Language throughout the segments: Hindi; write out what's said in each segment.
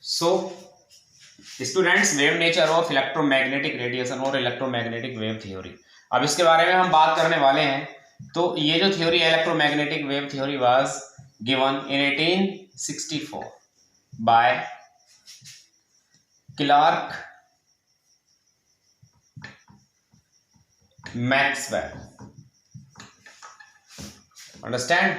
So students, wave nature of electromagnetic radiation और इलेक्ट्रोमैग्नेटिक वेव थ्योरी। अब इसके बारे में हम बात करने वाले हैं। तो ये जो थ्योरी है electromagnetic wave theory was given in 1864 by Clark Maxwell. Understand,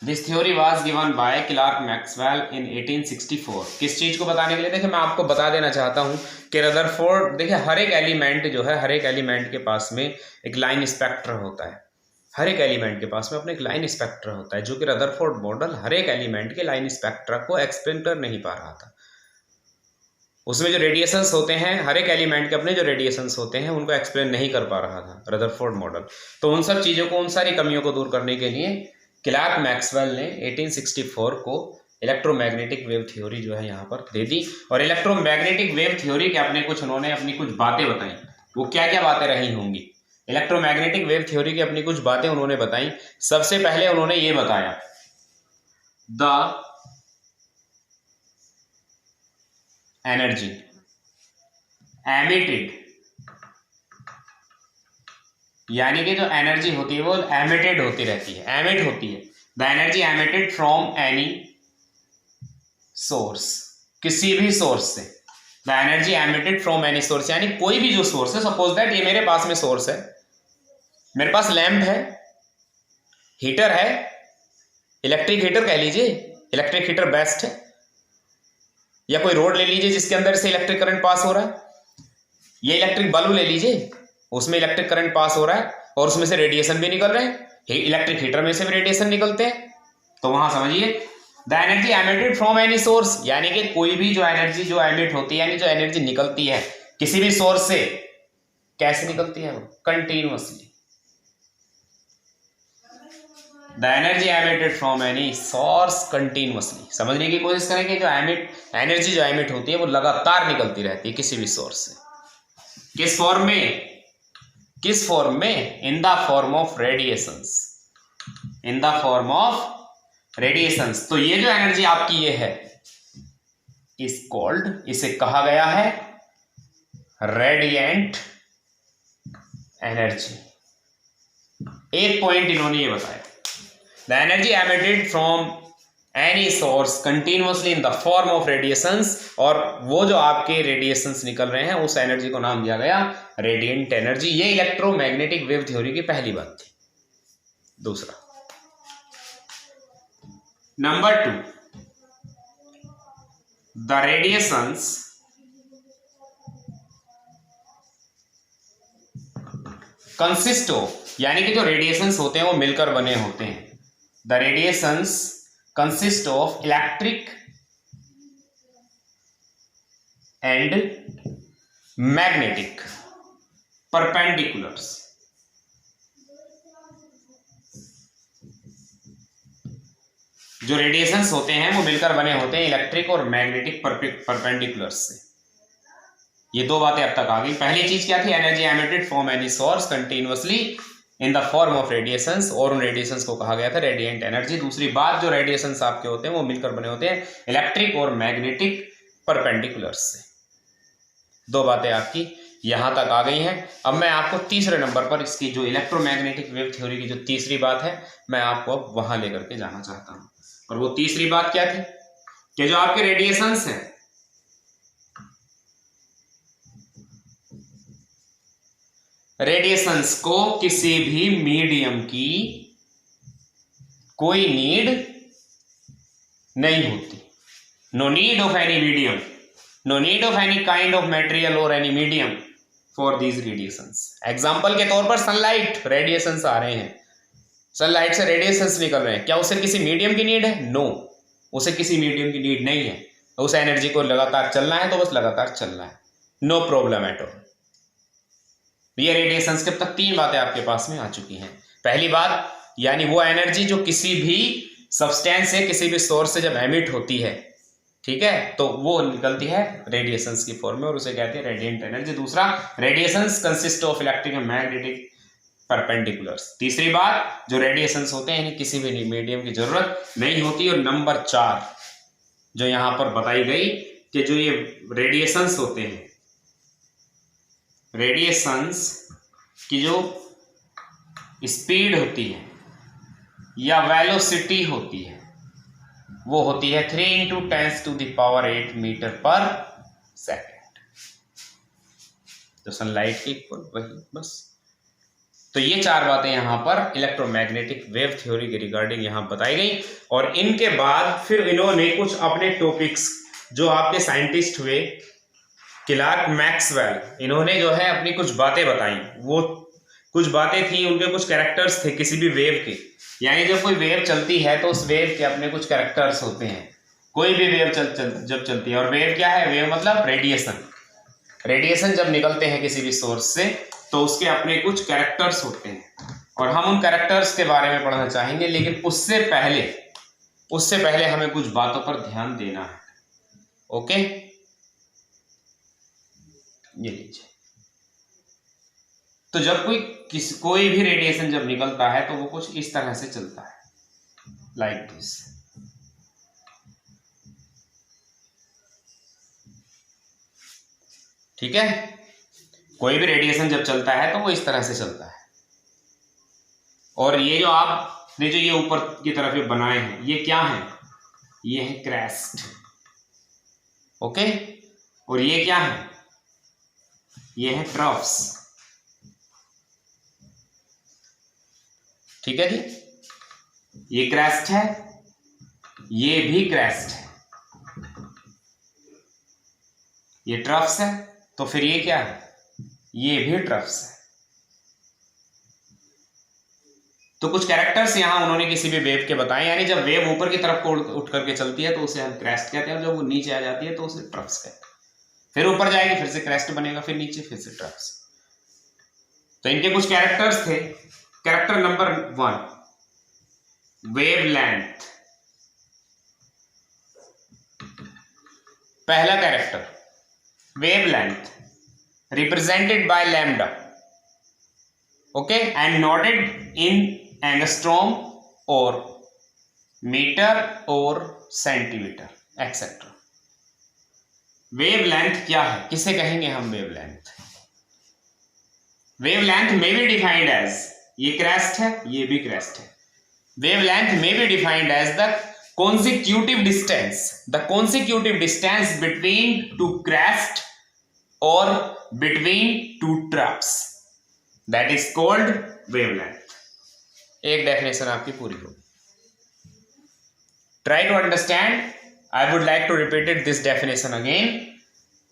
this theory was given by Clark Maxwell in 1864। किस चीज को बताने के लिए? देखिए, मैं आपको बता देना चाहता हूं कि रदरफोर्ड, देखिए हर एक एलिमेंट जो है, हर एक एलिमेंट के पास में एक लाइन स्पेक्ट्र होता है। हर एक एलिमेंट के पास में अपने एक लाइन स्पेक्ट्र होता है, जो कि रदरफोर्ड मॉडल हर एक एलिमेंट के लाइन स्पेक्ट्रा को एक्सप्लेन कर नहीं पा रहा था। उसमें जो रेडिएशंस होते हैं, हर एक एलिमेंट के अपने जो रेडिएशंस होते हैं उनको एक्सप्लेन नहीं कर पा रहा था रदरफोर्ड मॉडल। तो उन सब चीज़ों को, उन सारी कमियों को दूर करने के लिए क्लार्क मैक्सवेल ने 1864 को इलेक्ट्रोमैग्नेटिक वेव थ्योरी जो है यहाँ पर दे दी। और इलेक्ट्रोमैग्नेटिक वेव थ्योरी के उन्होंने अपनी कुछ बातें बताई। वो क्या क्या बातें रही होंगी? इलेक्ट्रोमैग्नेटिक वेव थ्योरी की अपनी कुछ बातें उन्होंने बताई। सबसे पहले उन्होंने ये बताया, द एनर्जी एमिटेड, यानी कि जो एनर्जी होती है वो एमिटेड होती रहती है, एमिट होती है। The energy emitted from any source, किसी भी सोर्स से। The energy emitted from any source, यानी कोई भी जो सोर्स है। सपोज दैट ये मेरे पास में सोर्स है, मेरे पास लैंप है, हीटर है, इलेक्ट्रिक हीटर कह लीजिए, इलेक्ट्रिक हीटर बेस्ट है, या कोई रोड ले लीजिए जिसके अंदर से इलेक्ट्रिक करंट पास हो रहा है, ये इलेक्ट्रिक बल्ब ले लीजिए, उसमें इलेक्ट्रिक करंट पास हो रहा है और उसमें से रेडिएशन भी निकल रहे हैं। इलेक्ट्रिक हीटर में से भी रेडिएशन निकलते हैं। तो वहां समझिए, the energy emitted from any source, यानी कि कोई भी जो एनर्जी जो एमिट होती है, यानी जो एनर्जी निकलती है किसी भी सोर्स से, कैसे निकलती है? Continuously. The energy emitted from any source continuously. समझने की कोशिश करेंगे, जो एनर्जी जो एमिट होती है वो लगातार निकलती रहती है किसी भी सोर्स से। किस फॉर्म में? किस फॉर्म में? In the form of radiations, in the form of radiations. तो ये जो एनर्जी आपकी ये है, इस कॉल्ड, इसे कहा गया है रेडिएंट एनर्जी। एक पॉइंट इन्होंने ये बताया, the energy emitted from any source continuously in the form of radiations. और वो जो आपके रेडिएशंस निकल रहे हैं उस एनर्जी को नाम दिया गया रेडिएंट एनर्जी। ये इलेक्ट्रोमैग्नेटिक वेव थ्योरी की पहली बात थी। दूसरा, number 2, the radiations consist of, यानी कि जो रेडिएशंस होते हैं वो मिलकर बने होते हैं। The radiations consist of electric and magnetic perpendiculars. जो रेडिएशंस होते हैं वो मिलकर बने होते हैं इलेक्ट्रिक और मैग्नेटिक परपेंडिकुलर्स से। ये दो बातें अब तक आ गई। पहली चीज क्या थी? Energy emitted from any source continuously in the form of radiations, और उन रेडिएशंस को कहा गया था रेडिएंट एनर्जी। दूसरी बात, जो रेडिएशंस आपके होते हैं वो मिलकर बने होते हैं इलेक्ट्रिक और मैग्नेटिक परपेंडिकुलर्स से। दो बातें आपकी यहां तक आ गई हैं। अब मैं आपको तीसरे नंबर पर इसकी जो इलेक्ट्रोमैग्नेटिक वेव थ्योरी की जो तीसरी बात है, मैं आपको अब वहां लेकर के जाना चाहता हूं। और वो तीसरी बात क्या थी? कि जो आपके रेडिएशंस हैं, रेडिएशंस को किसी भी मीडियम की कोई नीड नहीं होती। No need of any medium, no need of any kind of material और any medium for these radiations. Example के तौर पर सनलाइट, रेडिएशंस आ रहे हैं, सनलाइट से रेडिएशंस निकल रहे हैं, क्या उसे किसी मीडियम की नीड है? नो, उसे किसी मीडियम की नीड नहीं है। उस एनर्जी को लगातार चलना है तो बस लगातार चलना है, नो प्रॉब्लम एट ऑल। ये रेडिएशंस के अब तक तीन बातें आपके पास में आ चुकी हैं। पहली बात, यानी वो एनर्जी जो किसी भी सब्सटेंस से, किसी भी सोर्स से जब एमिट होती है, ठीक है, तो वो निकलती है रेडिएशंस की फॉर्म में और उसे कहते हैं रेडिएंट एनर्जी। दूसरा, radiations consist of electric and magnetic perpendiculars. तीसरी बात, जो रेडिएशंस होते हैं इन्हें किसी भी मीडियम की जरूरत नहीं होती। और नंबर 4 जो यहां पर बताई गई कि जो ये रेडिएशंस होते हैं, रेडिएशंस की जो स्पीड होती है या वेलोसिटी होती है वो होती है 3 × 10⁸ मीटर पर सेकेंड। तो सनलाइट के इक्वल वही बस। तो ये चार बातें यहाँ पर इलेक्ट्रोमैग्नेटिक वेव थ्योरी के रिगार्डिंग यहाँ बताई गई। और इनके बाद फिर इन्होंने कुछ अपने टॉपिक्स, जो आपके साइंटिस्ट हुए क्लार्क मैक्सवेल, इन्होंने जो है अपनी कुछ बातें बताई। वो कुछ बातें थी, उनके कुछ कैरेक्टर्स थे किसी भी वेव के, यानी जब कोई वेव चलती है तो उस वेव के अपने कुछ कैरेक्टर्स होते हैं। कोई भी वेव जब चलती है, और वेव क्या है, वेव मतलब रेडिएशन। रेडिएशन जब निकलते हैं किसी भी सोर्स से तो उसके अपने कुछ कैरेक्टर्स होते हैं, और हम उन कैरेक्टर्स के बारे में पढ़ना चाहेंगे। लेकिन उससे पहले हमें कुछ बातों पर ध्यान देना है। ओके, ये लीजिए। तो जब कोई भी रेडिएशन जब निकलता है तो वो कुछ इस तरह से चलता है, लाइक दिस। ठीक है, कोई भी रेडिएशन जब चलता है तो वो इस तरह से चलता है। और ये जो आपने जो ये ऊपर की तरफ ये बनाए हैं, ये क्या है, ये है क्रेस्ट। ओके, और ये क्या है, ये है ट्रफ्स। ठीक है जी, ये क्रेस्ट है, ये भी क्रेस्ट है, ये ट्रफ्स है। तो फिर ये क्या है, ये भी ट्रफ्स है। तो कुछ कैरेक्टर्स यहां उन्होंने किसी भी वेव के बताए, यानी जब वेव ऊपर की तरफ को उठ करके चलती है तो उसे हम क्रेस्ट कहते हैं, जब वो नीचे आ जाती है तो उसे ट्रफ्स कहते हैं। फिर ऊपर जाएगी, फिर से क्रेस्ट बनेगा, फिर नीचे, फिर से ट्रफ्स। तो इनके कुछ कैरेक्टर्स थे। Character number 1, wavelength. पहला character wavelength, represented by lambda, okay, and noted in angstrom और मीटर और सेंटीमीटर एक्सेट्रा। वेवलेंथ क्या है, किसे कहेंगे हम wavelength? Wavelength may be defined as, ये क्रेस्ट है, ये भी क्रेस्ट है। Wavelength may be defined as the consecutive distance between two crest or between two troughs, that is called wavelength। एक डेफिनेशन आपकी पूरी हो। Try to understand. I would like to repeat this definition again.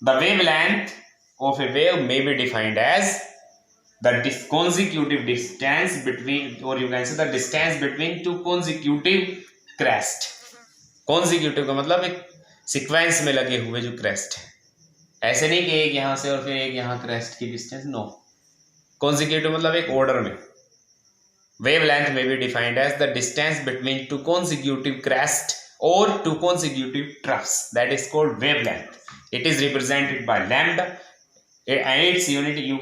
The wavelength of a wave may be defined as the consecutive distance between, or you can say the distance between two consecutive crest। Consecutive का मतलब एक सीक्वेंस में लगे हुए जो क्रेस्ट है, ऐसे नहीं कि एक यहां से और फिर एक यहां क्रेस्ट की डिस्टेंस, नो। कॉन्जिक्यूटिव मतलब एक ऑर्डर में। Wavelength may be defined as the distance between two consecutive crest और two consecutive troughs, that is called wavelength. It is represented by lambda and its unit you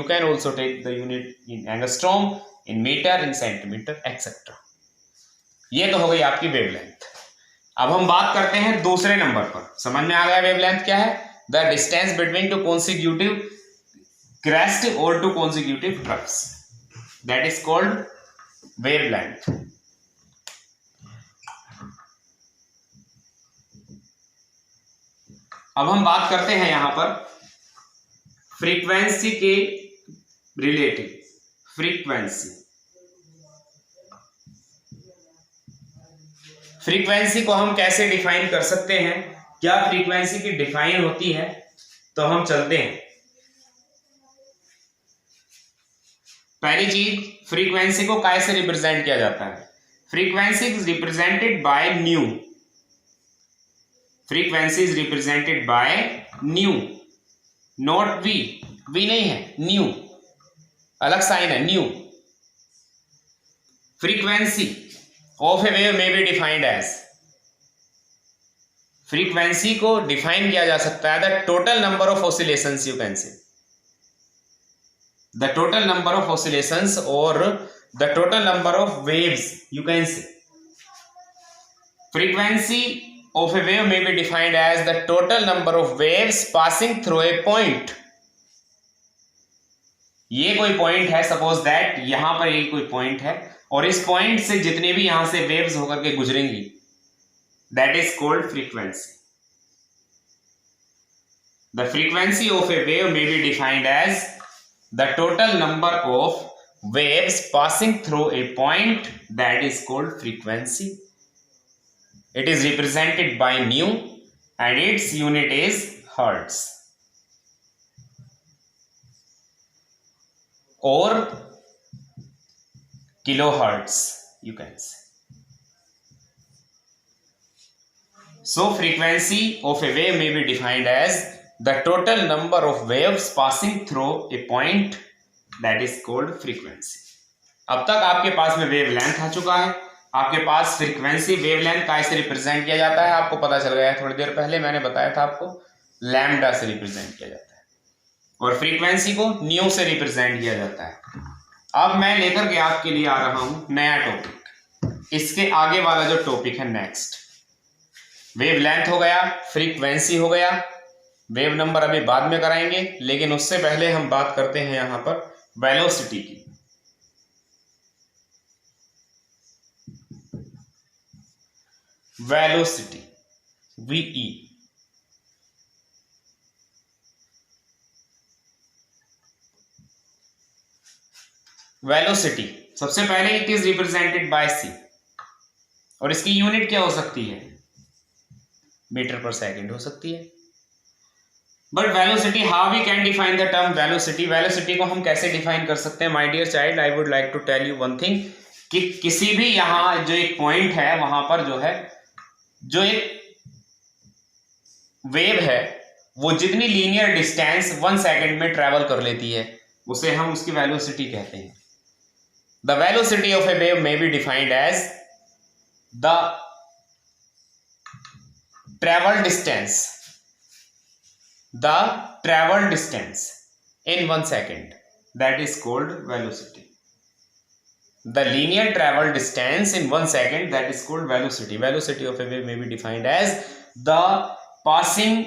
can also take the unit in angstrom, in meter, in centimeter, etc। ये तो हो गई आपकी वेवलेंथ। अब हम बात करते हैं दूसरे नंबर पर। समझ में आ गया वेवलेंथ क्या है? The distance between two consecutive crest और two consecutive troughs, that is called wavelength. अब हम बात करते हैं यहां पर फ्रीक्वेंसी के रिलेटिव। फ्रीक्वेंसी को हम कैसे डिफाइन कर सकते हैं, क्या फ्रीक्वेंसी की डिफाइन होती है? तो हम चलते हैं। पहली चीज, फ्रीक्वेंसी को कैसे रिप्रेजेंट किया जाता है? Frequency is represented by nu. Frequency is represented by nu, not v. V नहीं है, न्यू, अलग साइन है, nu. Frequency of a wave may be defined as, frequency को डिफाइन किया जा सकता है the total number of oscillations, you can say the total number of oscillations और the total number of waves, you can say. Frequency of a wave may be defined as the total number of waves passing through a point. ये कोई पॉइंट है, सपोज दैट यहां पर ये कोई पॉइंट है और इस पॉइंट से जितने भी यहां से वेव्स होकर के गुजरेंगी, that is called frequency. The frequency of a wave may be defined as the total number of waves passing through a point, that is called frequency. It is represented by nu and its unit is hertz or kilohertz, you can say. So frequency of a wave may be defined as the total number of waves passing through a point, that is called frequency. अब तक आपके पास में वेव लेंथ आ चुका है, आपके पास फ्रीक्वेंसी वेव लेंथ का ऐसे रिप्रेजेंट किया जाता है, आपको पता चल गया है. थोड़ी देर पहले मैंने बताया था आपको लैम्डा से रिप्रेजेंट किया जाता है और फ्रीक्वेंसी को न्यू से रिप्रेजेंट किया जाता है. अब मैं लेकर के आपके लिए आ रहा हूं नया टॉपिक. इसके आगे वाला जो टॉपिक है नेक्स्ट, वेव लेंथ हो गया, फ्रीक्वेंसी हो गया, वेव नंबर अभी बाद में कराएंगे, लेकिन उससे पहले हम बात करते हैं यहां पर वेलोसिटी की. Velocity VE. वेलोसिटी सबसे पहले it is represented bye C और इसकी यूनिट क्या हो सकती है, मीटर पर सेकंड हो सकती है. But velocity, how we can define the term velocity. Velocity को हम कैसे डिफाइन कर सकते हैं? My dear child, I would like to tell you one thing कि किसी भी यहां जो एक पॉइंट है वहां पर जो है जो एक वेव है वो जितनी लीनियर डिस्टेंस 1 सेकंड में ट्रेवल कर लेती है उसे हम उसकी वेलोसिटी कहते हैं. The velocity of a wave may be defined as the travel distance in 1 second, that is called velocity. The linear travel distance in 1 second, that is called velocity. Velocity of a wave may be defined as the passing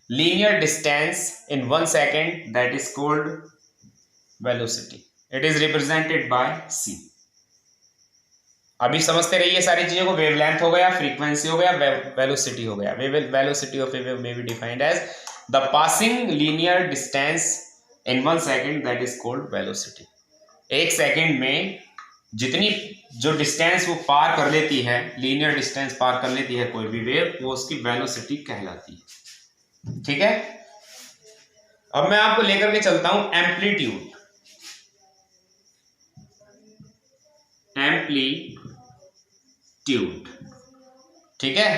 linear distance in 1 second, that is called velocity. It is represented by C. अभी समझते रहिए सारी चीजों को. वेवलेंथ हो गया, फ्रीक्वेंसी हो गया, वेलोसिटी हो गया. Velocity of a wave may be defined as the passing linear distance in 1 second, that is called velocity. 1 second में जितनी जो डिस्टेंस वो पार कर लेती है, लीनियर डिस्टेंस पार कर लेती है कोई भी वेव, वो उसकी वेलोसिटी कहलाती है. ठीक है. अब मैं आपको लेकर के चलता हूं एम्पलीट्यूड. ठीक है.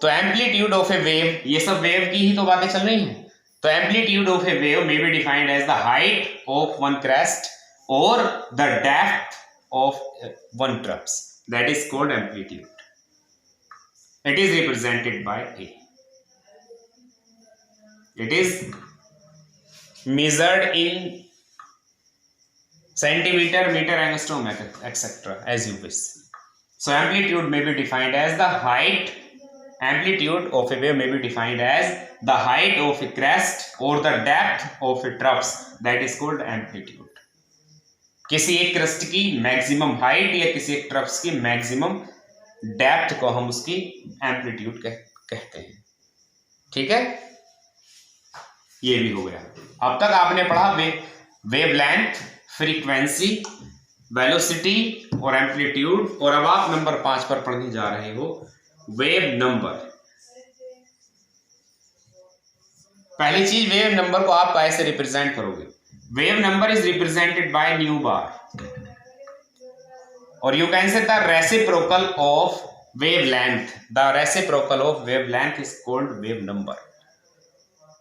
तो एम्पलीट्यूड ऑफ ए वेव, ये सब वेव की ही तो बातें चल रही हैं. तो amplitude of a wave may be defined as the height of one crest और the depth of one troughs, that is called amplitude. It is represented by A. It is measured in centimeter, meter, angstrom, etc. as you wish. So amplitude may be defined as the height. Amplitude of a wave may be defined as the height of a crest or the depth of a troughs. That is called amplitude. किसी एक crest की maximum height या किसी एक troughs की maximum depth को हम उसकी amplitude कहते हैं. ठीक है. ये भी हो गया. अब तक आपने पढ़ा वेवलेंथ, फ्रीक्वेंसी, वेलोसिटी और एम्पलीट्यूड. और अब आप नंबर 5 पर पढ़ने जा रहे हो वेव नंबर. पहली चीज, वेव नंबर को आप कैसे रिप्रेजेंट करोगे? Wave number is represented by nu bar और you can say the reciprocal of wavelength. The reciprocal of wavelength is called wave number.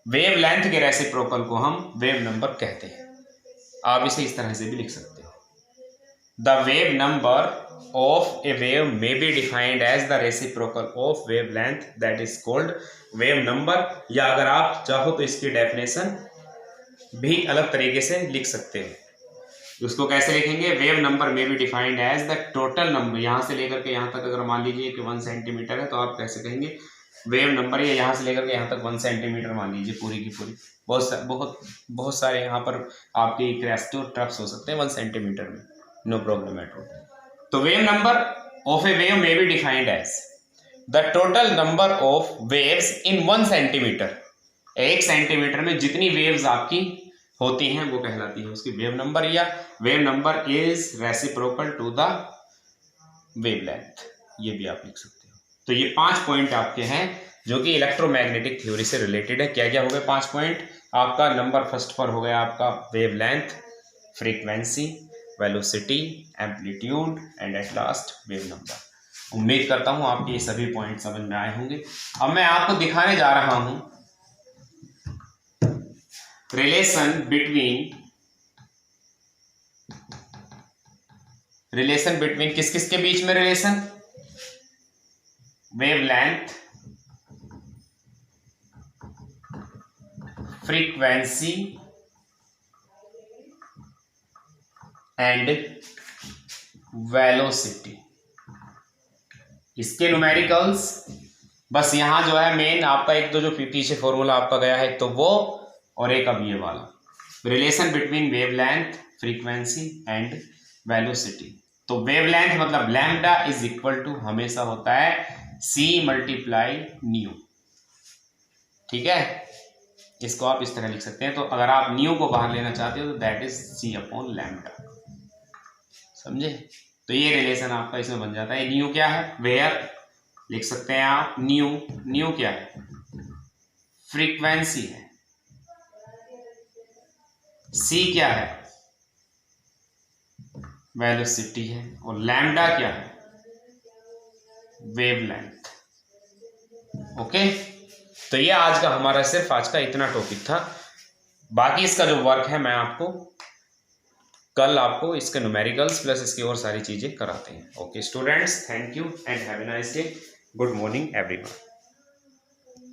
Wavelength के रेसिप्रोकल को हम वेव नंबर कहते हैं. आप इसे इस तरह से भी लिख सकते हो. The wave number of a wave may be defined as the reciprocal of wavelength, that is called wave number. या अगर आप चाहो तो इसकी डेफिनेशन भी अलग तरीके से लिख सकते हो. उसको कैसे लिखेंगे, wave number may be defined as the total number, यहाँ से लेकर के यहाँ तक अगर मान लीजिए कि 1 सेंटीमीटर है तो आप कैसे कहेंगे वेव नंबर, ये यहाँ से लेकर के यहाँ तक 1 सेंटीमीटर मान लीजिए पूरी की पूरी, बहुत सारे यहाँ पर आपके क्रेस्टो ट्रप्स हो सकते हैं 1 सेंटीमीटर में, नो प्रॉब्लम एट ऑल। तो wave number of a wave may be defined as the total number of waves in 1 centimetre, 1 centimetre में जितनी वेव्स आपकी होती हैं वो कहलाती है उसकी वेव नंबर, या wave number is reciprocal to the wavelength, ये भी आप लिख सकते हो। तो ये 5 पॉइंट आपके हैं जो कि इलेक्ट्रोमैग्नेटिक थ्योरी से रिलेटेड है। क्या क्या हो गए 5 पॉइंट आपका, नंबर फर्स्ट पर हो गया आपका wavelength, frequency, velocity, amplitude and at last wave number. उम्मीद करता हूं आपके ये सभी पॉइंट समझ में आए होंगे। अब मैं आपको दिखाने जा रहा हूं रिलेशन बिटवीन किस किस के बीच में relation, wavelength, frequency and velocity, इसके न्यूमेरिकल्स। बस यहां जो है मेन आपका एक तो जो पीछे फॉर्मूला आपका गया है तो वो, और एक अब ये वाला relation between wavelength, frequency and velocity. तो वेवलेंथ मतलब लैम्डा इज इक्वल टू हमेशा होता है c मल्टीप्लाई न्यू, ठीक है, इसको आप इस तरह लिख सकते हैं। तो अगर आप न्यू को बाहर लेना चाहते हो तो that is c upon lambda, समझे। तो ये रिलेशन आपका इसमें बन जाता है। न्यू क्या है, वेयर लिख सकते हैं आप, न्यू क्या है, फ्रीक्वेंसी है, c क्या है, वेलोसिटी है, और लैम्डा क्या है, वेवलेंथ। ओके, तो ये आज का हमारा सिर्फ आज का इतना टॉपिक था। बाकी इसका जो वर्क है मैं आपको कल आपको इसके न्यूमेरिकल्स प्लस इसकी और सारी चीजें कराते हैं। Okay students, thank you and have a nice day. Good morning everyone.